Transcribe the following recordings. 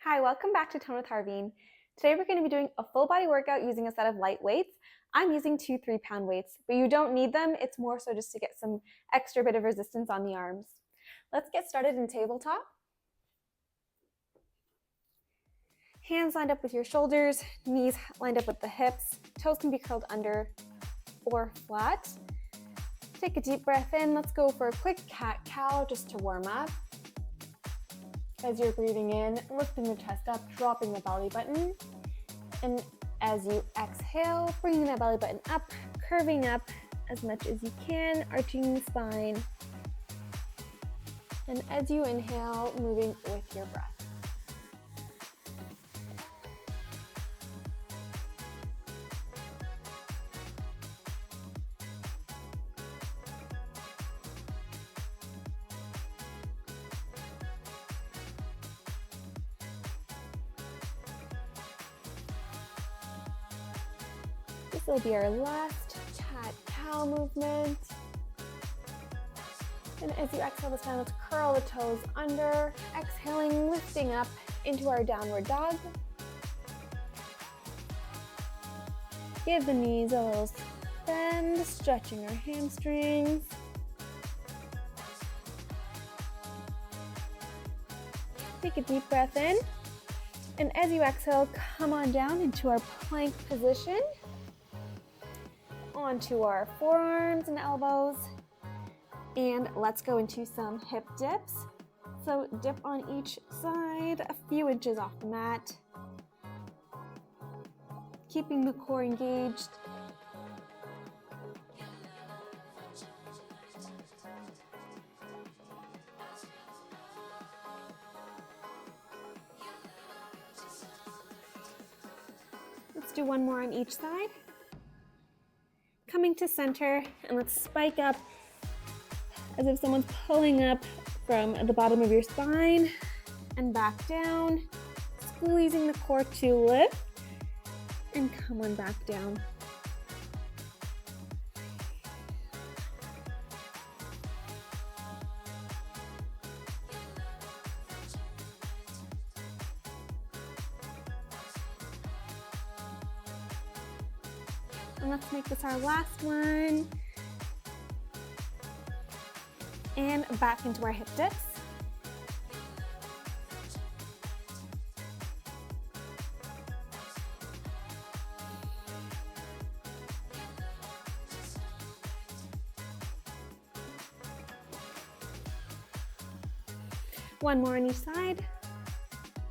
Hi, welcome back to Tone with Harveen. Today we're going to be doing a full body workout using a set of light weights. I'm using two 3-pound weights, but you don't need them. It's more so just to get some extra bit of resistance on the arms. Let's get started in tabletop. Hands lined up with your shoulders, knees lined up with the hips. Toes can be curled under or flat. Take a deep breath in. Let's go for a quick cat-cow just to warm up. As you're breathing in, lifting the chest up, dropping the belly button. And as you exhale, bringing that belly button up, curving up as much as you can, arching the spine. And as you inhale, moving with your breath. This will be our last cat-cow movement. And as you exhale this time, let's curl the toes under, exhaling, lifting up into our downward dog. Give the knees a little bend, stretching our hamstrings. Take a deep breath in. And as you exhale, come on down into our plank position. Onto our forearms and elbows, and let's go into some hip dips. So dip on each side, a few inches off the mat, keeping the core engaged. Let's do one more on each side. Coming to center, and let's spike up as if someone's pulling up from the bottom of your spine and back down, squeezing the core to lift and come on back down. And let's make this our last one. And back into our hip dips. One more on each side.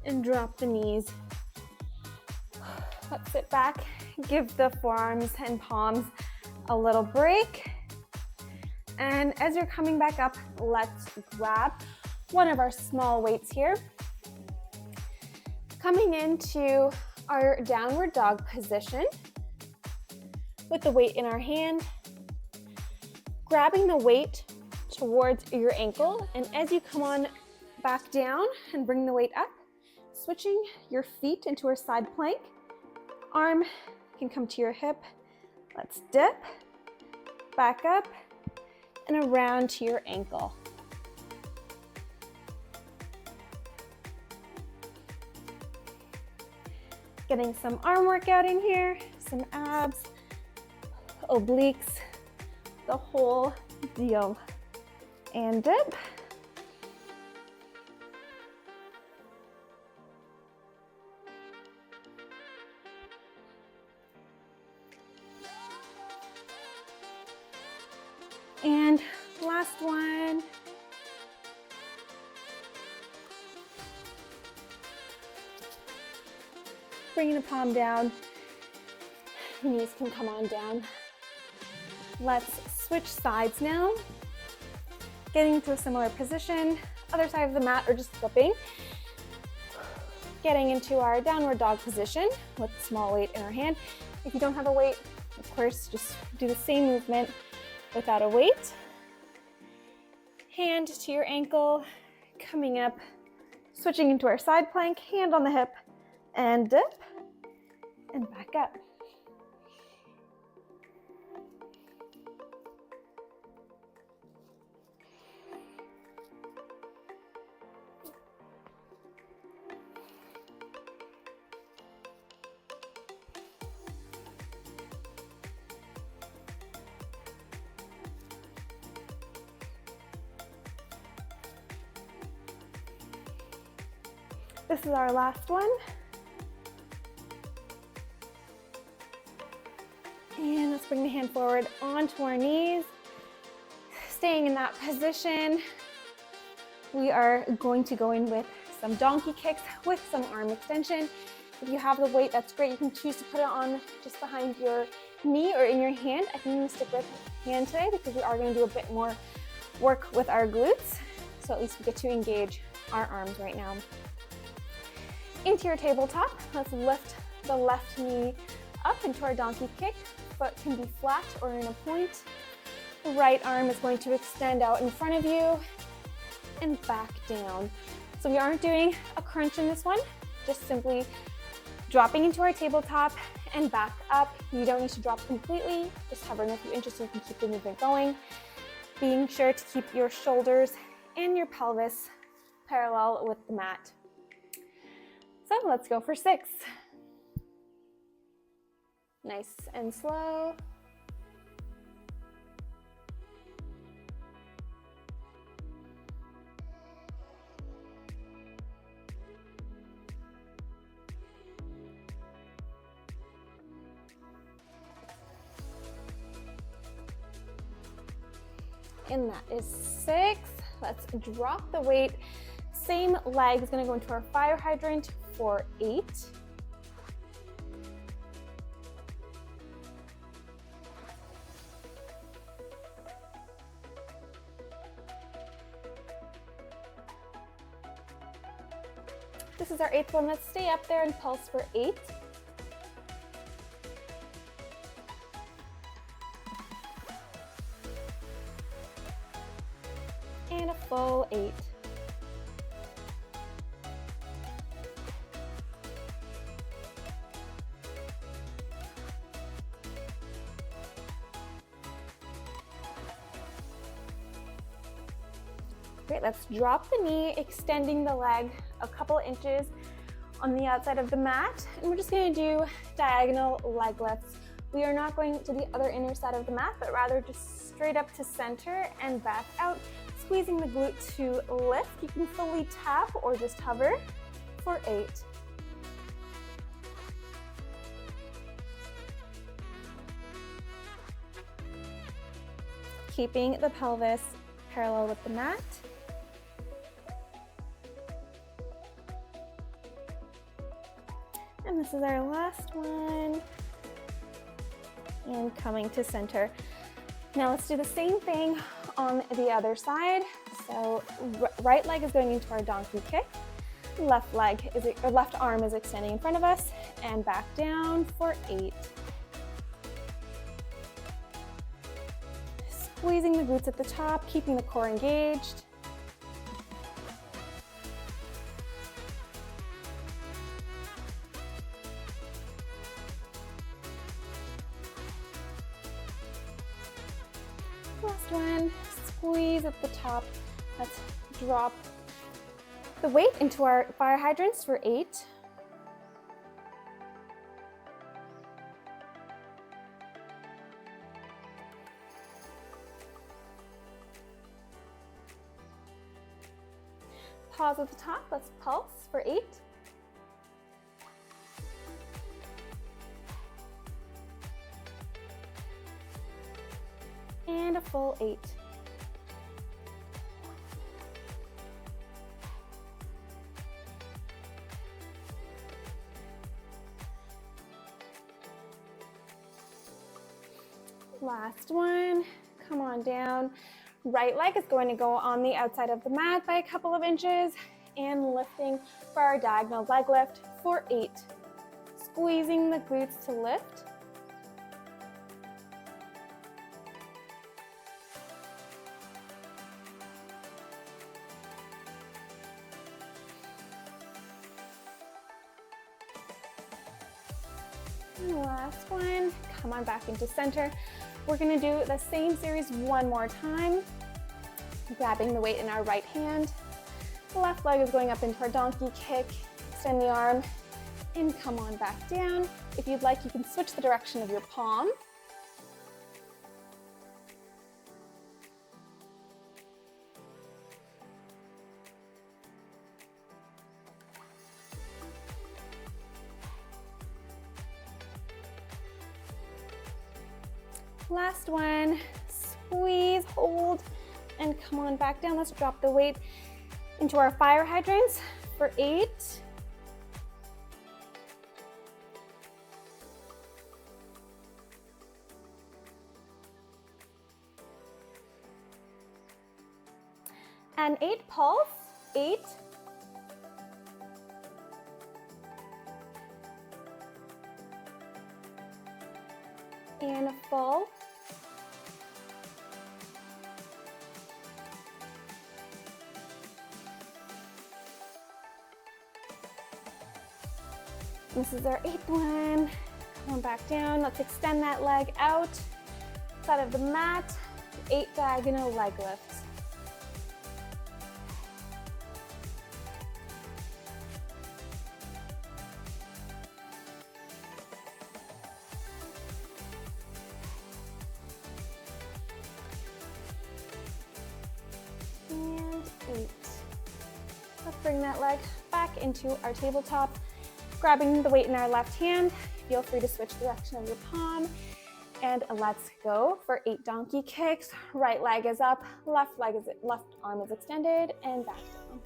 And drop the knees. Let's sit back. Give the forearms and palms a little break. And as you're coming back up, let's grab one of our small weights here. Coming into our downward dog position with the weight in our hand, grabbing the weight towards your ankle. And as you come on back down and bring the weight up, switching your feet into our side plank. Arm can come to your hip. Let's dip, back up, and around to your ankle. Getting some arm workout in here, some abs, obliques, the whole deal. And dip. And last one. Bringing the palm down. Knees can come on down. Let's switch sides now. Getting into a similar position. Other side of the mat or just flipping. Getting into our downward dog position with a small weight in our hand. If you don't have a weight, of course, just do the same movement without a weight. Hand to your ankle, coming up, switching into our side plank, hand on the hip, and dip, and back up. This is our last one. And let's bring the hand forward onto our knees. Staying in that position, we are going to go in with some donkey kicks with some arm extension. If you have the weight, that's great. You can choose to put it on just behind your knee or in your hand. I think I'm gonna stick with hand today because we are gonna do a bit more work with our glutes. So at least we get to engage our arms right now. Into your tabletop, let's lift the left knee up into our donkey kick. Foot can be flat or in a point. The right arm is going to extend out in front of you and back down. So we aren't doing a crunch in this one, just simply dropping into our tabletop and back up. You don't need to drop completely, just hovering a few inches so you can keep the movement going. Being sure to keep your shoulders and your pelvis parallel with the mat. So let's go for 6. Nice and slow. And that is 6. Let's drop the weight. Same leg is going to go into our fire hydrant for 8. This is our 8th one. Let's stay up there and pulse for 8. And a full 8. Great, let's drop the knee, extending the leg a couple inches on the outside of the mat. And we're just gonna do diagonal leg lifts. We are not going to the other inner side of the mat, but rather just straight up to center and back out, squeezing the glute to lift. You can fully tap or just hover for 8. Keeping the pelvis parallel with the mat. And this is our last one. And coming to center. Now let's do the same thing on the other side. So right leg is going into our donkey kick. Left arm is extending in front of us and back down for 8. Squeezing the glutes at the top, keeping the core engaged. Last one, squeeze at the top. Let's drop the weight into our fire hydrants for 8. Pause at the top, let's pulse for 8. And a full 8. Last one, come on down. Right leg is going to go on the outside of the mat by a couple of inches and lifting for our diagonal leg lift for 8. Squeezing the glutes to lift. And last one, come on back into center. We're gonna do the same series one more time, grabbing the weight in our right hand. The left leg is going up into our donkey kick, extend the arm, and come on back down. If you'd like, you can switch the direction of your palm. Last one, squeeze, hold, and come on back down. Let's drop the weight into our fire hydrants for 8. And 8, pulse, 8. And a full. This is our 8th one. Come on back down. Let's extend that leg out, side of the mat. 8 diagonal leg lifts. And 8. Let's bring that leg back into our tabletop. Grabbing the weight in our left hand, feel free to switch direction of your palm. And let's go for 8 donkey kicks. Right leg is up, left arm is extended, and back down.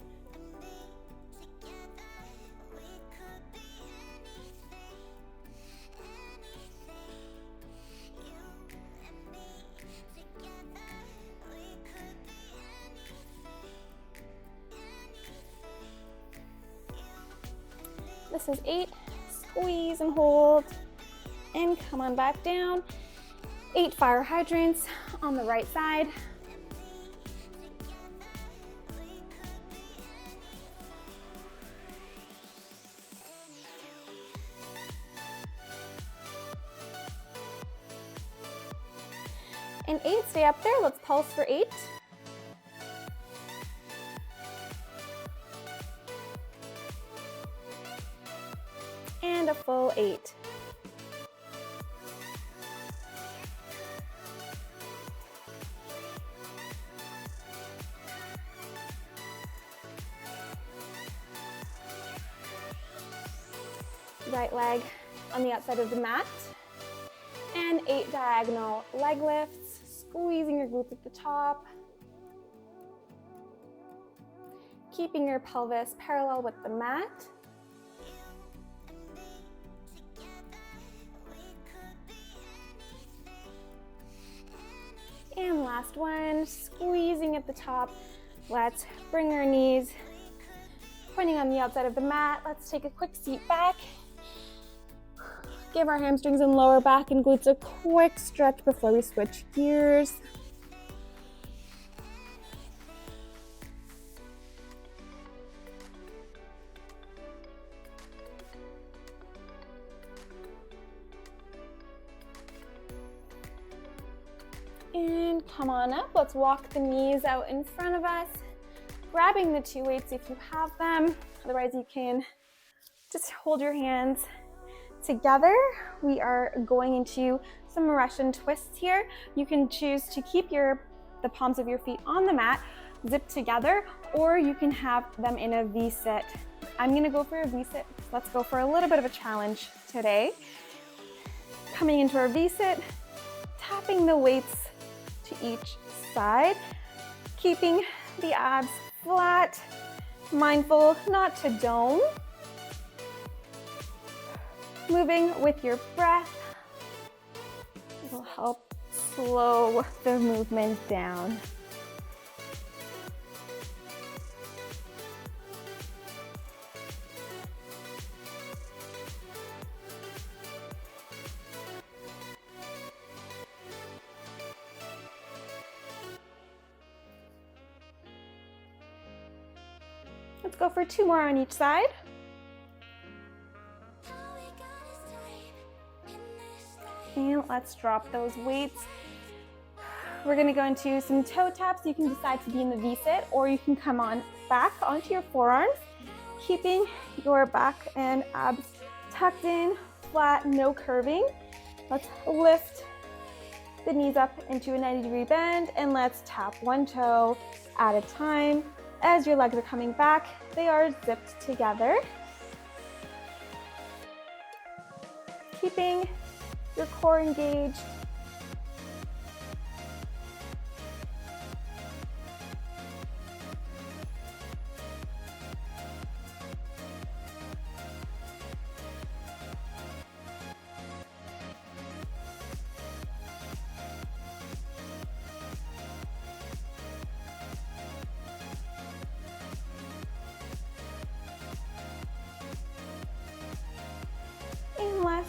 This is 8, squeeze and hold, and come on back down. 8 fire hydrants on the right side. And 8, stay up there, let's pulse for 8. And a full 8. Right leg on the outside of the mat. And 8 diagonal leg lifts, squeezing your glutes at the top. Keeping your pelvis parallel with the mat. And last one, squeezing at the top. Let's bring our knees pointing on the outside of the mat. Let's take a quick seat back. Give our hamstrings and lower back and glutes a quick stretch before we switch gears. And come on up. Let's walk the knees out in front of us, grabbing the 2 weights if you have them. Otherwise, you can just hold your hands together. We are going into some Russian twists here. You can choose to keep the palms of your feet on the mat, zipped together, or you can have them in a V-sit. I'm gonna go for a V-sit. Let's go for a little bit of a challenge today. Coming into our V-sit, tapping the weights to each side, keeping the abs flat, mindful not to dome. Moving with your breath. It will help slow the movement down. Let's go for 2 more on each side. And let's drop those weights. We're gonna go into some toe taps. You can decide to be in the V-sit, or you can come on back onto your forearms, keeping your back and abs tucked in, flat, no curving. Let's lift the knees up into a 90-degree bend, and let's tap 1 toe at a time. As your legs are coming back, they are zipped together. Keeping your core engaged.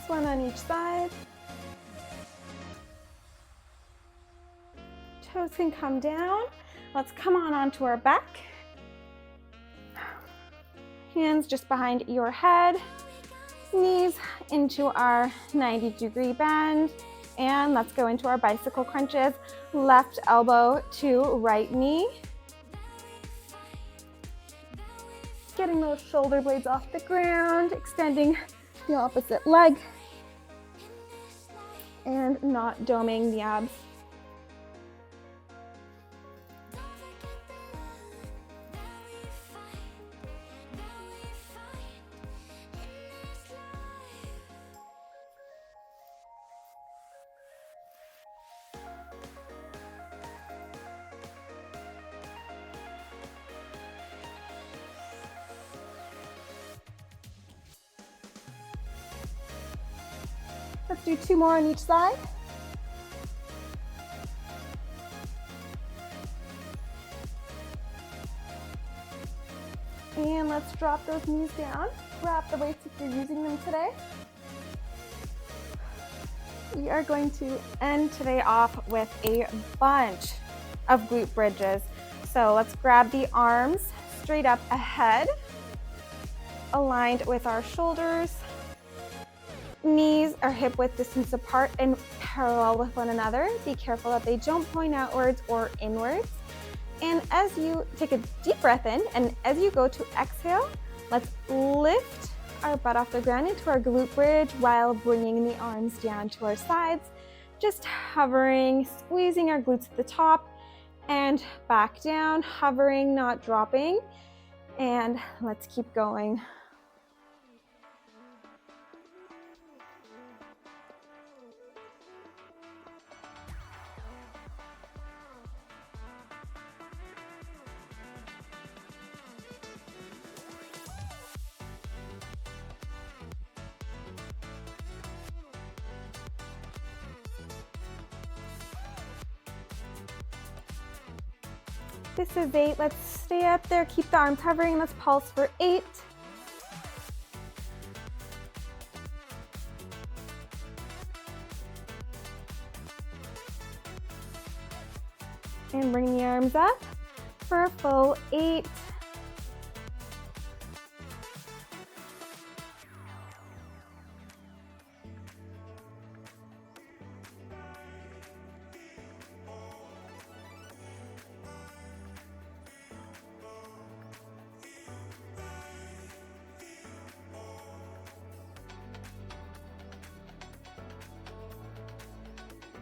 Last one on each side. Toes can come down. Let's come on onto our back. Hands just behind your head. Knees into our 90-degree bend. And let's go into our bicycle crunches. Left elbow to right knee. Getting those shoulder blades off the ground, extending the opposite leg, and not doming the abs. Let's do 2 more on each side. And let's drop those knees down. Grab the weights if you're using them today. We are going to end today off with a bunch of glute bridges. So let's grab the arms straight up ahead, aligned with our shoulders. Knees are hip width distance apart and parallel with one another. Be careful that they don't point outwards or inwards. And as you take a deep breath in and as you go to exhale, let's lift our butt off the ground into our glute bridge while bringing the arms down to our sides. Just hovering, squeezing our glutes at the top and back down, hovering, not dropping. And let's keep going. This is 8. Let's stay up there. Keep the arms hovering. Let's pulse for 8. And bring the arms up for a full 8.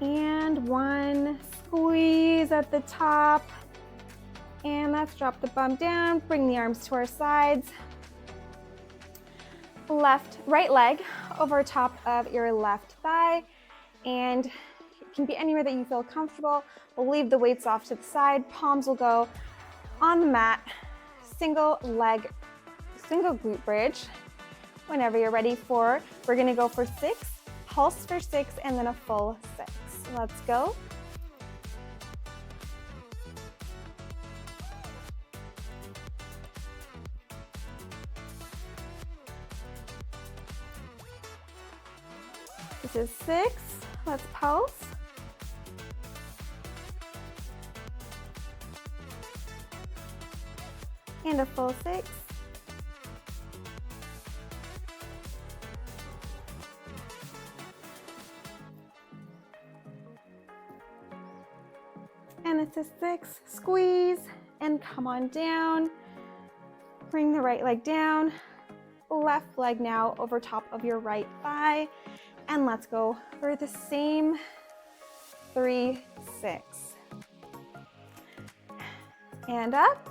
And 1, squeeze at the top. And let's drop the bum down, bring the arms to our sides. Right leg over top of your left thigh. And it can be anywhere that you feel comfortable. We'll leave the weights off to the side. Palms will go on the mat. Single glute bridge. Whenever you're ready we're gonna go for 6, pulse for 6, and then a full 6. Let's go. This is 6. Let's pulse. And a full 6. And it's a 6, squeeze, and come on down. Bring the right leg down, left leg now over top of your right thigh. And let's go for the same 3, 6. And up.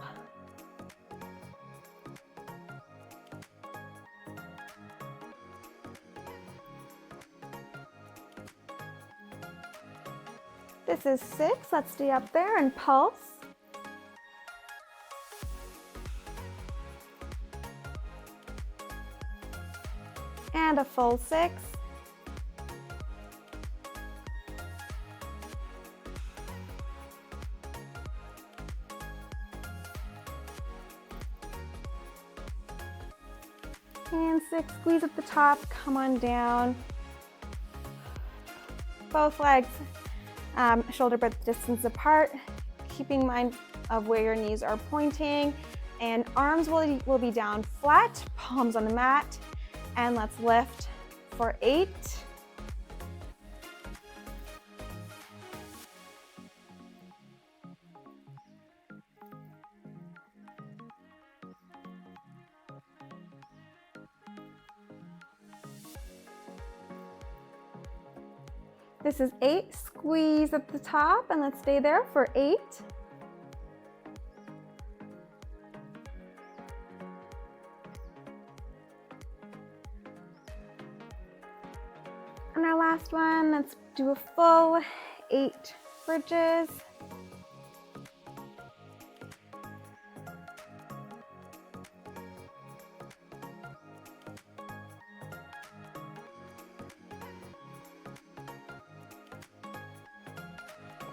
This is 6. Let's stay up there and pulse. And a full 6. And 6, squeeze at the top, come on down. both legs shoulder breadth distance apart, keeping in mind of where your knees are pointing, and arms will be down flat, palms on the mat, and let's lift for 8. This is 8, squeeze at the top, and let's stay there for 8. And our last one, let's do a full 8 bridges.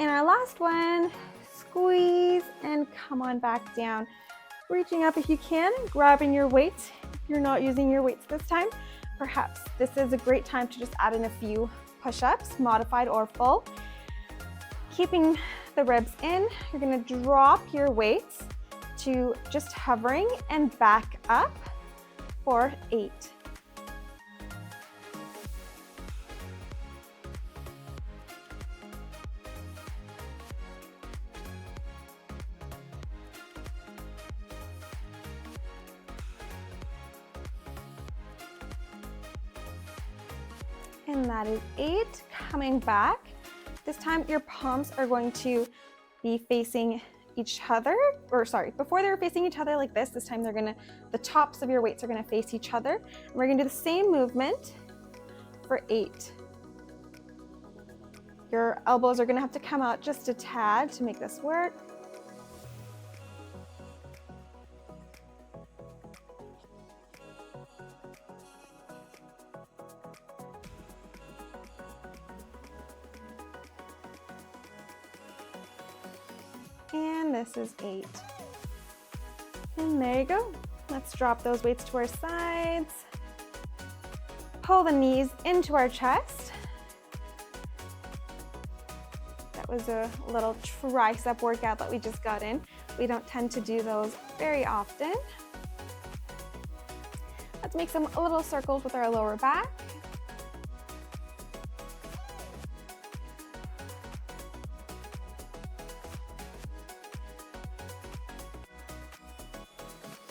And our last one, squeeze and come on back down. Reaching up if you can, grabbing your weights. If you're not using your weights this time, perhaps this is a great time to just add in a few push-ups, modified or full. Keeping the ribs in, you're gonna drop your weights to just hovering and back up for 8. And that is 8. Coming back. This time your palms are going to be facing each other, or sorry, before they were facing each other like this time the tops of your weights are gonna face each other. And we're gonna do the same movement for 8. Your elbows are gonna have to come out just a tad to make this work. And this is 8. And there you go. Let's drop those weights to our sides. Pull the knees into our chest. That was a little tricep workout that we just got in. We don't tend to do those very often. Let's make some little circles with our lower back.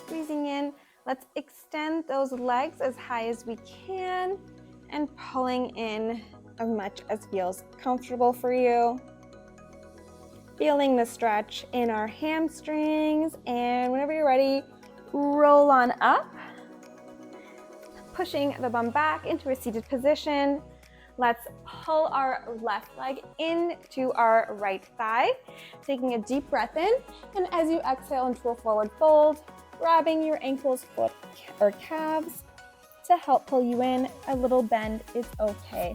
Squeezing in, let's extend those legs as high as we can and pulling in as much as feels comfortable for you. Feeling the stretch in our hamstrings, and whenever you're ready, roll on up, pushing the bum back into a seated position. Let's pull our left leg into our right thigh, taking a deep breath in, and as you exhale into a forward fold, grabbing your ankles, foot, or calves to help pull you in. A little bend is okay.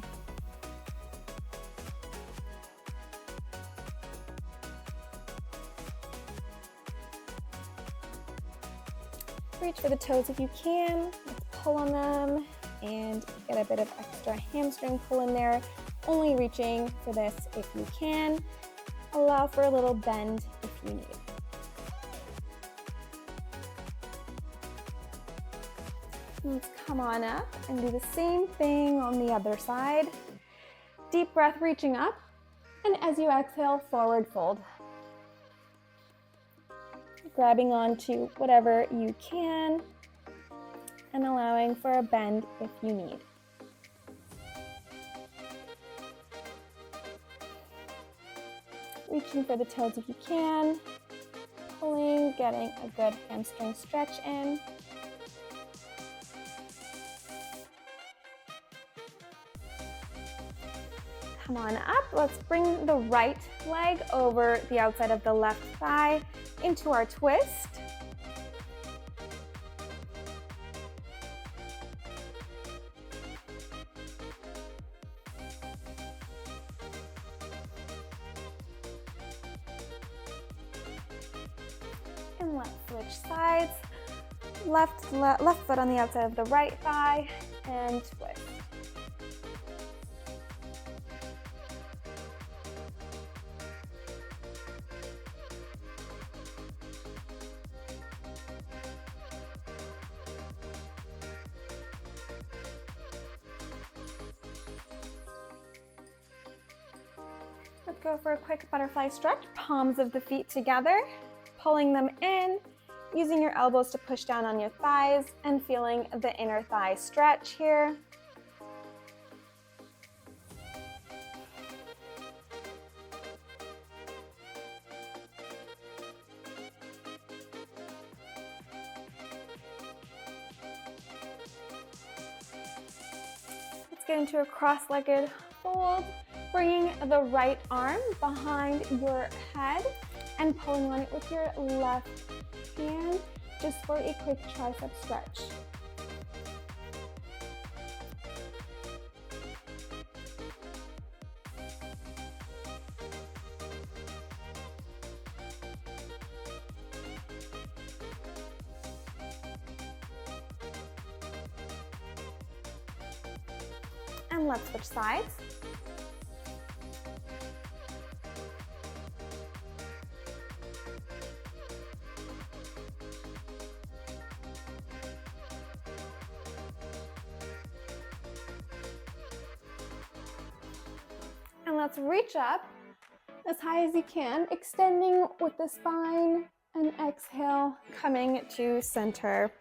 Reach for the toes if you can. Let's pull on them and get a bit of extra hamstring pull in there. Only reaching for this if you can. Allow for a little bend if you need. Let's come on up and do the same thing on the other side. Deep breath reaching up, and as you exhale, forward fold. Grabbing onto whatever you can and allowing for a bend if you need. Reaching for the toes if you can, pulling, getting a good hamstring stretch in. Come on up. Let's bring the right leg over the outside of the left thigh into our twist. And let's switch sides. Left foot on the outside of the right thigh and twist. Go for a quick butterfly stretch, palms of the feet together, pulling them in, using your elbows to push down on your thighs and feeling the inner thigh stretch here. Let's get into a cross-legged fold, bringing the right arm behind your head and pulling on it with your left hand just for a quick tricep stretch. And let's switch sides. And let's reach up as high as you can, extending with the spine, and exhale, coming to center.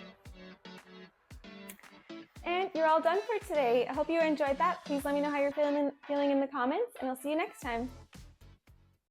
And you're all done for today. I hope you enjoyed that. Please let me know how you're feeling in the comments, and I'll see you next time.